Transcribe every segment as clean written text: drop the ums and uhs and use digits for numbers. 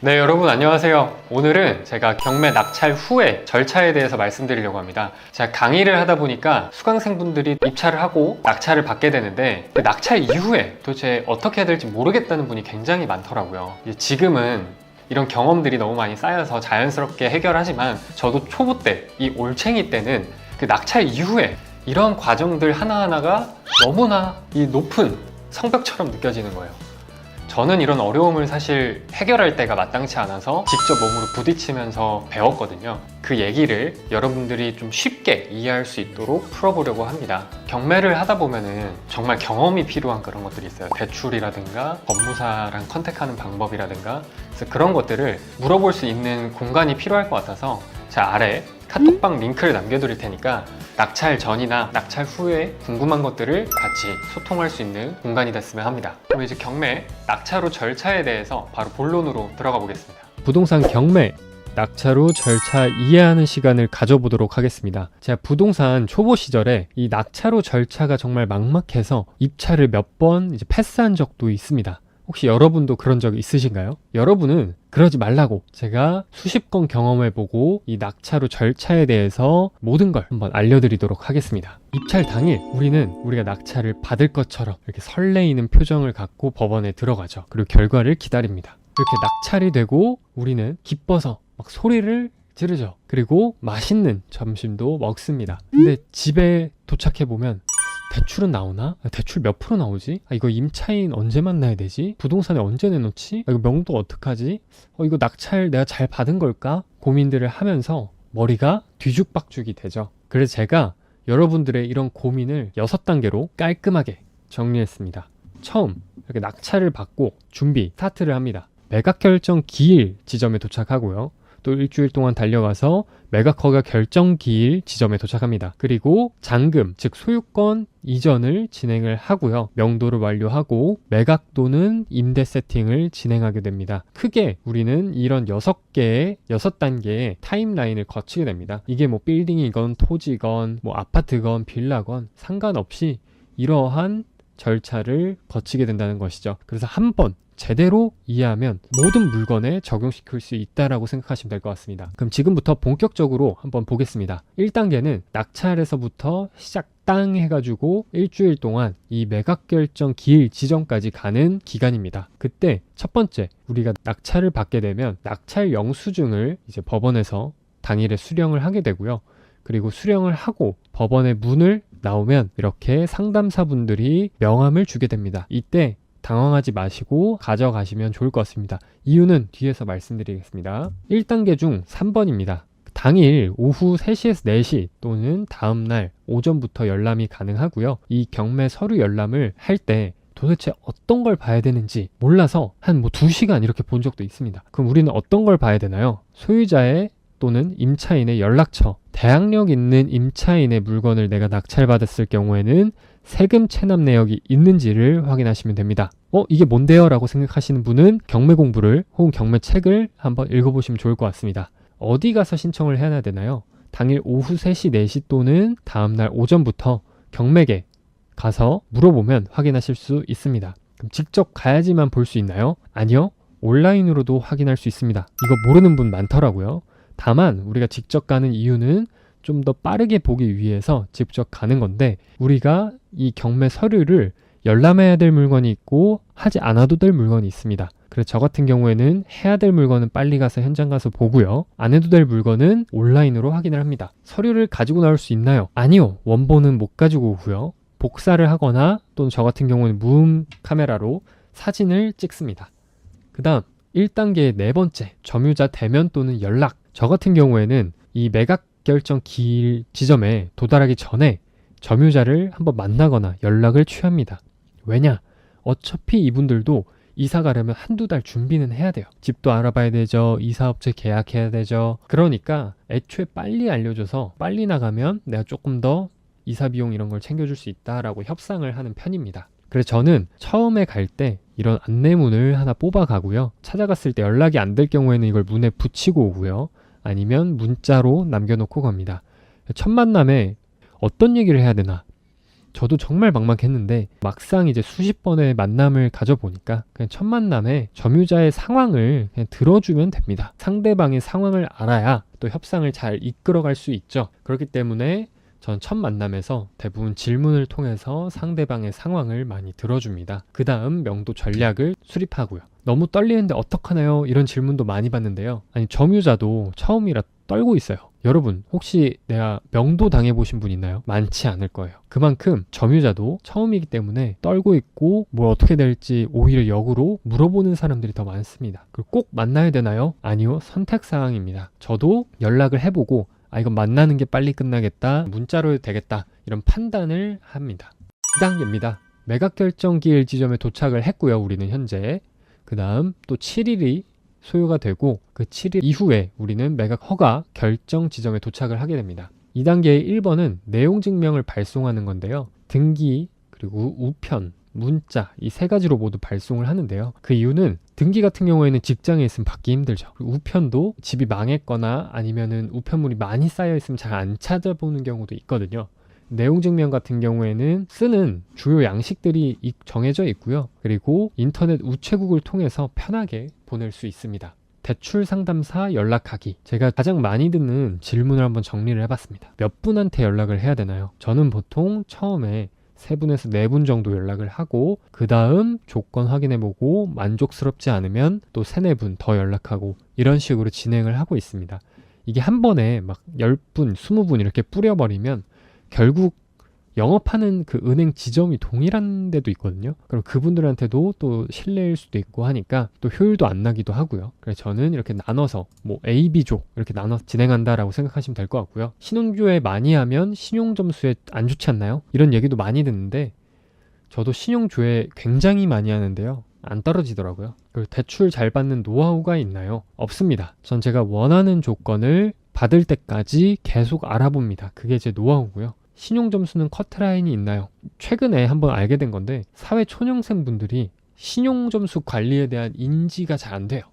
네, 여러분 안녕하세요. 오늘은 제가 경매 낙찰 후에 절차에 대해서 말씀드리려고 합니다. 제가 강의를 하다 보니까 수강생분들이 입찰을 하고 낙찰을 받게 되는데 그 낙찰 이후에 도대체 어떻게 해야 될지 모르겠다는 분이 굉장히 많더라고요. 지금은 이런 경험들이 너무 많이 쌓여서 자연스럽게 해결하지만 저도 초보 때, 이 올챙이 때는 그 낙찰 이후에 이런 과정들 하나하나가 너무나 이 높은 성벽처럼 느껴지는 거예요. 저는 이런 어려움을 사실 해결할 때가 마땅치 않아서 직접 몸으로 부딪히면서 배웠거든요. 그 얘기를 여러분들이 좀 쉽게 이해할 수 있도록 풀어보려고 합니다. 경매를 하다 보면은 정말 경험이 필요한 그런 것들이 있어요. 대출이라든가 법무사랑 컨택하는 방법이라든가 그래서 그런 것들을 물어볼 수 있는 공간이 필요할 것 같아서 제 아래 카톡방 링크를 남겨드릴 테니까 낙찰 전이나 낙찰 후에 궁금한 것들을 같이 소통할 수 있는 공간이 됐으면 합니다. 그럼 이제 경매, 낙찰 후 절차에 대해서 바로 본론으로 들어가 보겠습니다. 부동산 경매, 낙찰 후 절차 이해하는 시간을 가져보도록 하겠습니다. 제가 부동산 초보 시절에 이 낙찰 후 절차가 정말 막막해서 입찰을 몇 번 이제 패스한 적도 있습니다. 혹시 여러분도 그런 적 있으신가요? 여러분은 그러지 말라고 제가 수십 건 경험해보고 이 낙찰 후 절차에 대해서 모든 걸 한번 알려드리도록 하겠습니다. 입찰 당일 우리가 낙찰을 받을 것처럼 이렇게 설레이는 표정을 갖고 법원에 들어가죠. 그리고 결과를 기다립니다. 이렇게 낙찰이 되고 우리는 기뻐서 막 소리를 지르죠. 그리고 맛있는 점심도 먹습니다. 근데 집에 도착해보면 대출은 나오나? 대출 몇 프로 나오지? 이거 임차인 언제 만나야 되지? 부동산에 언제 내놓지? 이거 명도 어떡하지? 이거 낙찰 내가 잘 받은 걸까? 고민들을 하면서 머리가 뒤죽박죽이 되죠. 그래서 제가 여러분들의 이런 고민을 6단계로 깔끔하게 정리했습니다. 처음 이렇게 낙찰을 받고 준비 스타트를 합니다. 매각 결정 기일 지점에 도착하고요. 또 일주일 동안 달려가서 매각 허가 결정 기일 지점에 도착합니다. 그리고 잔금, 즉 소유권 이전을 진행을 하고요. 명도를 완료하고 매각 또는 임대 세팅을 진행하게 됩니다. 크게 우리는 이런 6단계의 타임라인을 거치게 됩니다. 이게 뭐 빌딩이건 토지건 뭐 아파트건 빌라건 상관없이 이러한 절차를 거치게 된다는 것이죠. 그래서 한번 제대로 이해하면 모든 물건에 적용시킬 수 있다라고 생각하시면 될 것 같습니다. 그럼 지금부터 본격적으로 한번 보겠습니다. 1단계는 낙찰에서부터 시작 땅 해가지고 일주일 동안 이 매각 결정 기일 지점까지 가는 기간입니다. 그때 첫 번째 우리가 낙찰을 받게 되면 낙찰 영수증을 이제 법원에서 당일에 수령을 하게 되고요. 그리고 수령을 하고 법원의 문을 나오면 이렇게 상담사분들이 명함을 주게 됩니다. 이때 당황하지 마시고 가져가시면 좋을 것 같습니다. 이유는 뒤에서 말씀드리겠습니다. 1단계 중 3번입니다. 당일 오후 3시에서 4시 또는 다음날 오전부터 열람이 가능하고요. 이 경매 서류 열람을 할 때 도대체 어떤 걸 봐야 되는지 몰라서 한 2시간 이렇게 본 적도 있습니다. 그럼 우리는 어떤 걸 봐야 되나요? 소유자의 또는 임차인의 연락처, 대항력 있는 임차인의 물건을 내가 낙찰받았을 경우에는 세금 체납 내역이 있는지를 확인하시면 됩니다. 이게 뭔데요? 라고 생각하시는 분은 경매 공부를 혹은 경매 책을 한번 읽어보시면 좋을 것 같습니다. 어디 가서 신청을 해야 되나요? 당일 오후 3시, 4시 또는 다음날 오전부터 경매계 가서 물어보면 확인하실 수 있습니다. 그럼 직접 가야지만 볼 수 있나요? 아니요. 온라인으로도 확인할 수 있습니다. 이거 모르는 분 많더라고요. 다만 우리가 직접 가는 이유는 좀 더 빠르게 보기 위해서 직접 가는 건데 우리가 이 경매 서류를 열람해야 될 물건이 있고 하지 않아도 될 물건이 있습니다. 그래서 저 같은 경우에는 해야 될 물건은 빨리 가서 현장 가서 보고요. 안 해도 될 물건은 온라인으로 확인을 합니다. 서류를 가지고 나올 수 있나요? 아니요. 원본은 못 가지고 오고요. 복사를 하거나 또는 저 같은 경우는 무음 카메라로 사진을 찍습니다. 그 다음 1단계의 4번째 점유자 대면 또는 연락. 저 같은 경우에는 이 매각 결정 기일 지점에 도달하기 전에 점유자를 한번 만나거나 연락을 취합니다. 왜냐? 어차피 이분들도 이사 가려면 한두 달 준비는 해야 돼요. 집도 알아봐야 되죠. 이사업체 계약해야 되죠. 그러니까 애초에 빨리 알려줘서 빨리 나가면 내가 조금 더 이사 비용 이런 걸 챙겨줄 수 있다라고 협상을 하는 편입니다. 그래서 저는 처음에 갈 때 이런 안내문을 하나 뽑아가고요. 찾아갔을 때 연락이 안 될 경우에는 이걸 문에 붙이고 오고요. 아니면 문자로 남겨놓고 갑니다. 첫 만남에 어떤 얘기를 해야 되나? 저도 정말 막막했는데 막상 이제 수십 번의 만남을 가져보니까 그냥 첫 만남에 점유자의 상황을 그냥 들어주면 됩니다. 상대방의 상황을 알아야 또 협상을 잘 이끌어갈 수 있죠. 그렇기 때문에 전 첫 만남에서 대부분 질문을 통해서 상대방의 상황을 많이 들어줍니다. 그 다음 명도 전략을 수립하고요. 너무 떨리는데 어떡하나요? 이런 질문도 많이 받는데요. 아니, 점유자도 처음이라 떨고 있어요. 여러분, 혹시 내가 명도 당해보신 분 있나요? 많지 않을 거예요. 그만큼 점유자도 처음이기 때문에 떨고 있고 뭘 어떻게 될지 오히려 역으로 물어보는 사람들이 더 많습니다. 그리고 꼭 만나야 되나요? 아니요, 선택사항입니다. 저도 연락을 해보고 이건 만나는 게 빨리 끝나겠다, 문자로 해도 되겠다, 이런 판단을 합니다. 2단계입니다. 매각 결정 기일 지점에 도착을 했고요. 우리는 현재 그 다음 또 7일이 소요가 되고 그 7일 이후에 우리는 매각 허가 결정 지점에 도착을 하게 됩니다. 2단계의 1번은 내용 증명을 발송하는 건데요. 등기, 그리고 우편, 문자 이 세 가지로 모두 발송을 하는데요. 그 이유는 등기 같은 경우에는 직장에 있으면 받기 힘들죠. 그리고 우편도 집이 망했거나 아니면은 우편물이 많이 쌓여 있으면 잘 안 찾아보는 경우도 있거든요. 내용 증명 같은 경우에는 쓰는 주요 양식들이 정해져 있고요. 그리고 인터넷 우체국을 통해서 편하게 보낼 수 있습니다. 대출 상담사 연락하기. 제가 가장 많이 듣는 질문을 한번 정리를 해봤습니다. 몇 분한테 연락을 해야 되나요? 저는 보통 처음에 3분에서 4분 정도 연락을 하고 그 다음 조건 확인해보고 만족스럽지 않으면 또 3, 4분 더 연락하고 이런 식으로 진행을 하고 있습니다. 이게 한 번에 막 10분, 20분 이렇게 뿌려버리면 결국 영업하는 그 은행 지점이 동일한 데도 있거든요. 그럼 그분들한테도 또 실례일 수도 있고 하니까 또 효율도 안 나기도 하고요. 그래서 저는 이렇게 나눠서 뭐 A, B조 이렇게 나눠서 진행한다라고 생각하시면 될 것 같고요. 신혼교회 많이 하면 신용점수에 안 좋지 않나요? 이런 얘기도 많이 듣는데 저도 신용조회 굉장히 많이 하는데요. 안 떨어지더라고요. 그리고 대출 잘 받는 노하우가 있나요? 없습니다. 전 제가 원하는 조건을 받을 때까지 계속 알아봅니다. 그게 제 노하우고요. 신용점수는 커트라인이 있나요? 최근에 한번 알게 된 건데 사회 초년생 분들이 신용점수 관리에 대한 인지가 잘 안 돼요.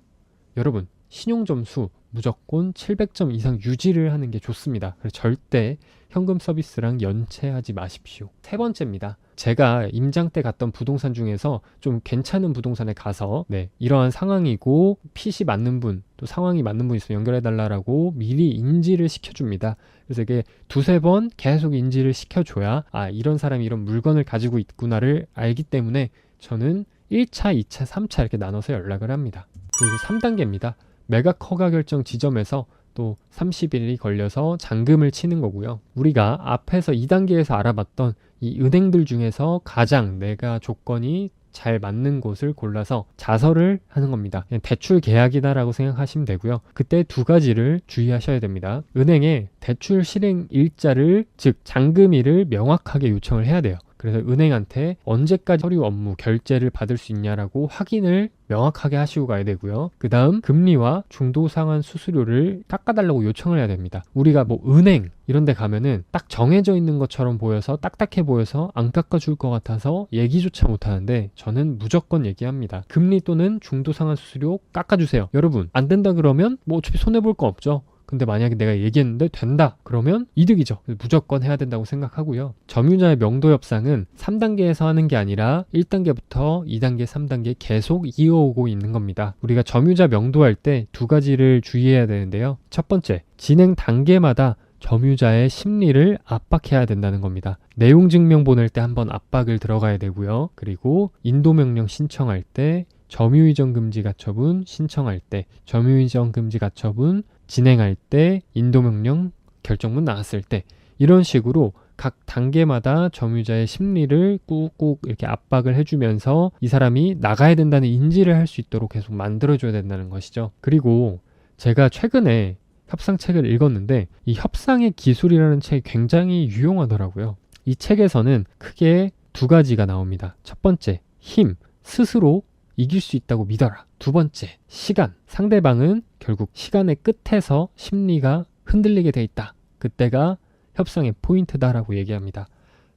여러분, 신용점수 무조건 700점 이상 유지를 하는 게 좋습니다. 그래서 절대 현금 서비스랑 연체하지 마십시오. 3번째입니다. 제가 임장 때 갔던 부동산 중에서 좀 괜찮은 부동산에 가서 이러한 상황이고 핏이 맞는 분, 또 상황이 맞는 분 있으면 연결해달라고 미리 인지를 시켜줍니다. 그래서 이게 2-3번 계속 인지를 시켜줘야 이런 사람이 이런 물건을 가지고 있구나를 알기 때문에 저는 1차, 2차, 3차 이렇게 나눠서 연락을 합니다. 그리고 3단계입니다. 매각 허가 결정 지점에서 또 30일이 걸려서 잔금을 치는 거고요. 우리가 앞에서 2단계에서 알아봤던 이 은행들 중에서 가장 내가 조건이 잘 맞는 곳을 골라서 자설을 하는 겁니다. 그냥 대출 계약이다라고 생각하시면 되고요. 그때 2가지를 주의하셔야 됩니다. 은행에 대출 실행 일자를, 즉 잔금일을 명확하게 요청을 해야 돼요. 그래서 은행한테 언제까지 서류 업무 결제를 받을 수 있냐라고 확인을 명확하게 하시고 가야 되고요. 그 다음 금리와 중도상환 수수료를 깎아달라고 요청을 해야 됩니다. 우리가 뭐 은행 이런 데 가면은 딱 정해져 있는 것처럼 보여서 딱딱해 보여서 안 깎아줄 것 같아서 얘기조차 못하는데 저는 무조건 얘기합니다. 금리 또는 중도상환 수수료 깎아주세요. 여러분, 안 된다 그러면 뭐 어차피 손해볼 거 없죠. 근데 만약에 내가 얘기했는데 된다 그러면 이득이죠. 무조건 해야 된다고 생각하고요. 점유자의 명도 협상은 3단계에서 하는 게 아니라 1단계부터 2단계, 3단계 계속 이어오고 있는 겁니다. 우리가 점유자 명도할 때 2가지를 주의해야 되는데요. 첫 번째, 진행 단계마다 점유자의 심리를 압박해야 된다는 겁니다. 내용 증명 보낼 때 한번 압박을 들어가야 되고요. 그리고 인도명령 신청할 때, 점유이전 금지 가처분 신청할 때, 점유이전 금지 가처분 진행할 때, 인도명령 결정문 나왔을 때, 이런 식으로 각 단계마다 점유자의 심리를 꾹꾹 이렇게 압박을 해주면서 이 사람이 나가야 된다는 인지를 할 수 있도록 계속 만들어줘야 된다는 것이죠. 그리고 제가 최근에 협상책을 읽었는데 이 협상의 기술이라는 책이 굉장히 유용하더라고요. 이 책에서는 크게 2가지가 나옵니다. 첫 번째, 힘, 스스로 이길 수 있다고 믿어라. 2번째, 시간. 상대방은 결국 시간의 끝에서 심리가 흔들리게 돼 있다. 그때가 협상의 포인트다라고 얘기합니다.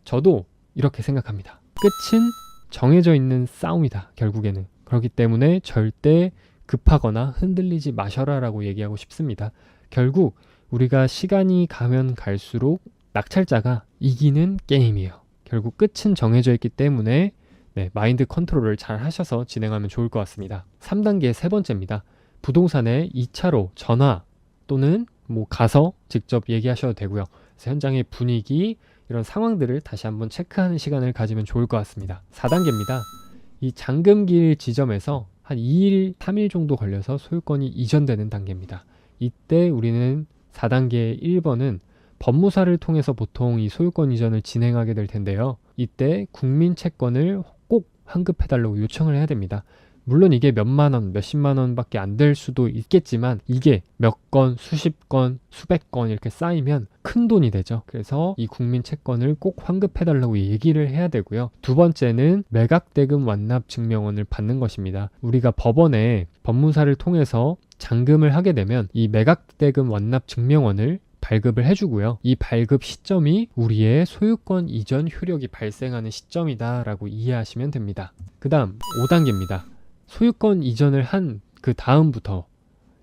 저도 이렇게 생각합니다. 끝은 정해져 있는 싸움이다. 결국에는. 그렇기 때문에 절대 급하거나 흔들리지 마셔라라고 얘기하고 싶습니다. 결국 우리가 시간이 가면 갈수록 낙찰자가 이기는 게임이에요. 결국 끝은 정해져 있기 때문에 마인드 컨트롤을 잘 하셔서 진행하면 좋을 것 같습니다. 3단계 세 번째입니다. 부동산에 2차로 전화 또는 가서 직접 얘기하셔도 되고요. 그래서 현장의 분위기, 이런 상황들을 다시 한번 체크하는 시간을 가지면 좋을 것 같습니다. 4단계입니다. 이 잔금길 지점에서 한 2일, 3일 정도 걸려서 소유권이 이전되는 단계입니다. 이때 우리는 4단계 1번은 법무사를 통해서 보통 이 소유권 이전을 진행하게 될 텐데요. 이때 국민채권을 꼭 환급해달라고 요청을 해야 됩니다. 물론 이게 몇만 원, 몇십만 원밖에 안 될 수도 있겠지만 이게 몇 건, 수십 건, 수백 건 이렇게 쌓이면 큰 돈이 되죠. 그래서 이 국민채권을 꼭 환급해달라고 얘기를 해야 되고요. 두 번째는 매각대금 완납 증명원을 받는 것입니다. 우리가 법원에 법무사를 통해서 잔금을 하게 되면 이 매각대금 완납 증명원을 발급을 해주고요. 이 발급 시점이 우리의 소유권 이전 효력이 발생하는 시점이다 라고 이해하시면 됩니다. 그 다음 5단계입니다. 소유권 이전을 한 그 다음부터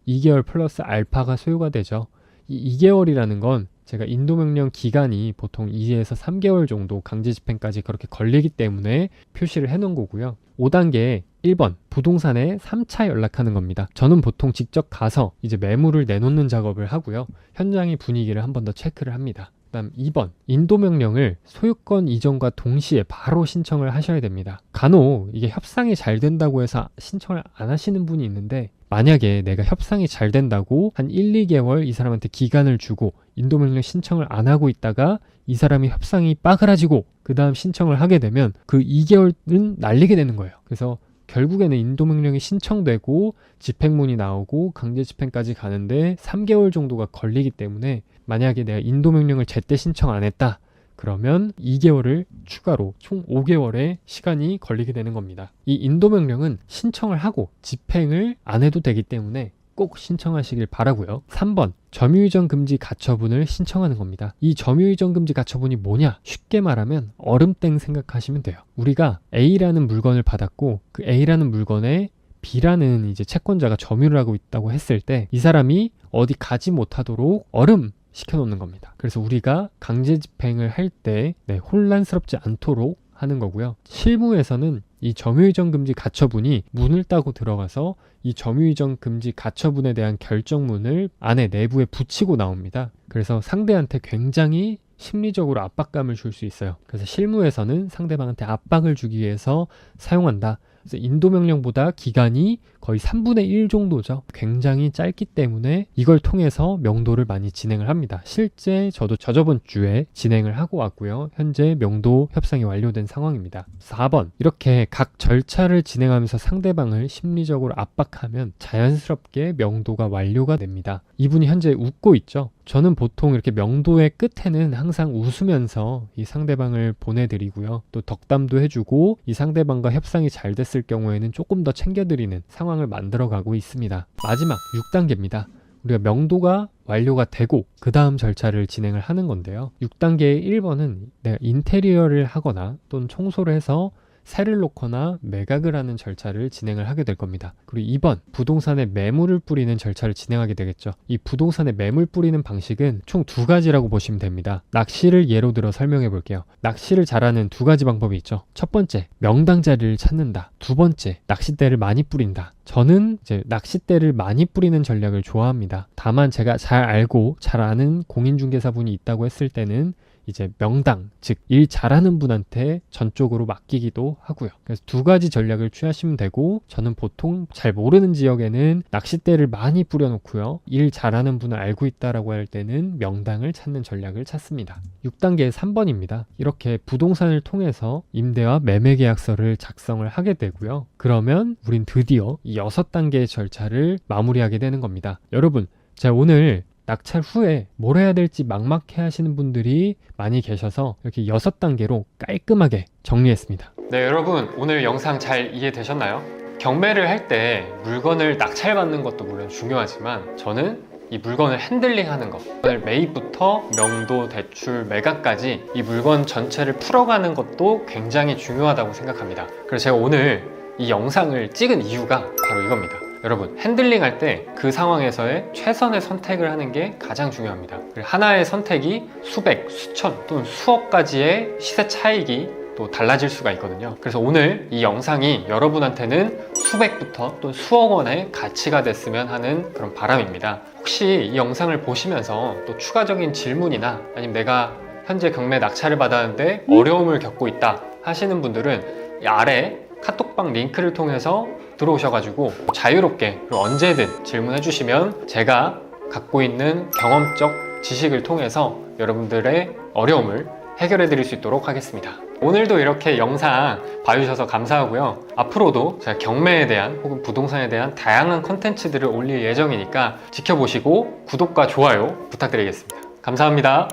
2개월 플러스 알파가 소요가 되죠. 이 2개월이라는 건 제가 인도명령 기간이 보통 2에서 3개월 정도 강제집행까지 그렇게 걸리기 때문에 표시를 해놓은 거고요. 5단계 1번 부동산에 3차 연락하는 겁니다. 저는 보통 직접 가서 이제 매물을 내놓는 작업을 하고요. 현장의 분위기를 한 번 더 체크를 합니다. 그다음 2번 인도명령을 소유권 이전과 동시에 바로 신청을 하셔야 됩니다. 간혹 이게 협상이 잘 된다고 해서 신청을 안 하시는 분이 있는데 만약에 내가 협상이 잘 된다고 한 1, 2개월 이 사람한테 기간을 주고 인도명령 신청을 안 하고 있다가 이 사람이 협상이 빠그라지고 그 다음 신청을 하게 되면 그 2개월은 날리게 되는 거예요. 그래서 결국에는 인도명령이 신청되고 집행문이 나오고 강제집행까지 가는데 3개월 정도가 걸리기 때문에 만약에 내가 인도명령을 제때 신청 안 했다 그러면 2개월을 추가로 총 5개월의 시간이 걸리게 되는 겁니다. 이 인도명령은 신청을 하고 집행을 안 해도 되기 때문에 꼭 신청하시길 바라고요. 3번 점유이전 금지 가처분을 신청하는 겁니다. 이 점유이전 금지 가처분이 뭐냐? 쉽게 말하면 얼음땡 생각하시면 돼요. 우리가 A라는 물건을 받았고 그 A라는 물건에 B라는 이제 채권자가 점유를 하고 있다고 했을 때 이 사람이 어디 가지 못하도록 얼음 시켜놓는 겁니다. 그래서 우리가 강제 집행을 할 때 혼란스럽지 않도록 하는 거고요. 실무에서는 이 점유이전 금지 가처분이 문을 따고 들어가서 이 점유이전 금지 가처분에 대한 결정문을 안에 내부에 붙이고 나옵니다. 그래서 상대한테 굉장히 심리적으로 압박감을 줄 수 있어요. 그래서 실무에서는 상대방한테 압박을 주기 위해서 사용한다. 그래서 인도명령보다 기간이 거의 3분의 1 정도죠. 굉장히 짧기 때문에 이걸 통해서 명도를 많이 진행을 합니다. 실제 저도 저저번 주에 진행을 하고 왔고요. 현재 명도 협상이 완료된 상황입니다. 4번 이렇게 각 절차를 진행하면서 상대방을 심리적으로 압박하면 자연스럽게 명도가 완료가 됩니다. 이분이 현재 웃고 있죠. 저는 보통 이렇게 명도의 끝에는 항상 웃으면서 이 상대방을 보내드리고요. 또 덕담도 해주고 이 상대방과 협상이 잘 됐을 경우에는 조금 더 챙겨드리는 상황을 만들어가고 있습니다. 마지막 6단계입니다. 우리가 명도가 완료가 되고 그 다음 절차를 진행을 하는 건데요. 6단계의 1번은 내가 인테리어를 하거나 또는 청소를 해서 세를 놓거나 매각을 하는 절차를 진행을 하게 될 겁니다. 그리고 2번 부동산에 매물을 뿌리는 절차를 진행하게 되겠죠. 이 부동산에 매물 뿌리는 방식은 총 2가지라고 보시면 됩니다. 낚시를 예로 들어 설명해 볼게요. 낚시를 잘하는 2가지 방법이 있죠. 첫 번째 명당 자리를 찾는다. 두 번째 낚싯대를 많이 뿌린다. 저는 이제 낚싯대를 많이 뿌리는 전략을 좋아합니다. 다만 제가 잘 알고 잘 아는 공인중개사분이 있다고 했을 때는 이제 명당, 즉 일 잘하는 분한테 전적으로 맡기기도 하고요. 그래서 2가지 전략을 취하시면 되고 저는 보통 잘 모르는 지역에는 낚싯대를 많이 뿌려놓고요. 일 잘하는 분을 알고 있다라고 할 때는 명당을 찾는 전략을 찾습니다. 6단계 3번입니다. 이렇게 부동산을 통해서 임대와 매매 계약서를 작성을 하게 되고요. 그러면 우린 드디어 이 6단계의 절차를 마무리하게 되는 겁니다. 여러분, 제가 오늘 낙찰 후에 뭘 해야 될지 막막해 하시는 분들이 많이 계셔서 이렇게 6단계로 깔끔하게 정리했습니다. 네, 여러분 오늘 영상 잘 이해되셨나요? 경매를 할 때 물건을 낙찰받는 것도 물론 중요하지만 저는 이 물건을 핸들링하는 것, 매입부터 명도, 대출, 매각까지 이 물건 전체를 풀어가는 것도 굉장히 중요하다고 생각합니다. 그래서 제가 오늘 이 영상을 찍은 이유가 바로 이겁니다. 여러분, 핸들링 할 때 그 상황에서의 최선의 선택을 하는 게 가장 중요합니다. 하나의 선택이 수백, 수천 또는 수억 가지의 시세 차익이 또 달라질 수가 있거든요. 그래서 오늘 이 영상이 여러분한테는 수백부터 또는 수억 원의 가치가 됐으면 하는 그런 바람입니다. 혹시 이 영상을 보시면서 또 추가적인 질문이나 아니면 내가 현재 경매 낙찰을 받았는데 어려움을 겪고 있다 하시는 분들은 이 아래 카톡방 링크를 통해서 들어오셔가지고 자유롭게 그리고 언제든 질문해 주시면 제가 갖고 있는 경험적 지식을 통해서 여러분들의 어려움을 해결해 드릴 수 있도록 하겠습니다. 오늘도 이렇게 영상 봐주셔서 감사하고요. 앞으로도 제가 경매에 대한 혹은 부동산에 대한 다양한 컨텐츠들을 올릴 예정이니까 지켜보시고 구독과 좋아요 부탁드리겠습니다. 감사합니다.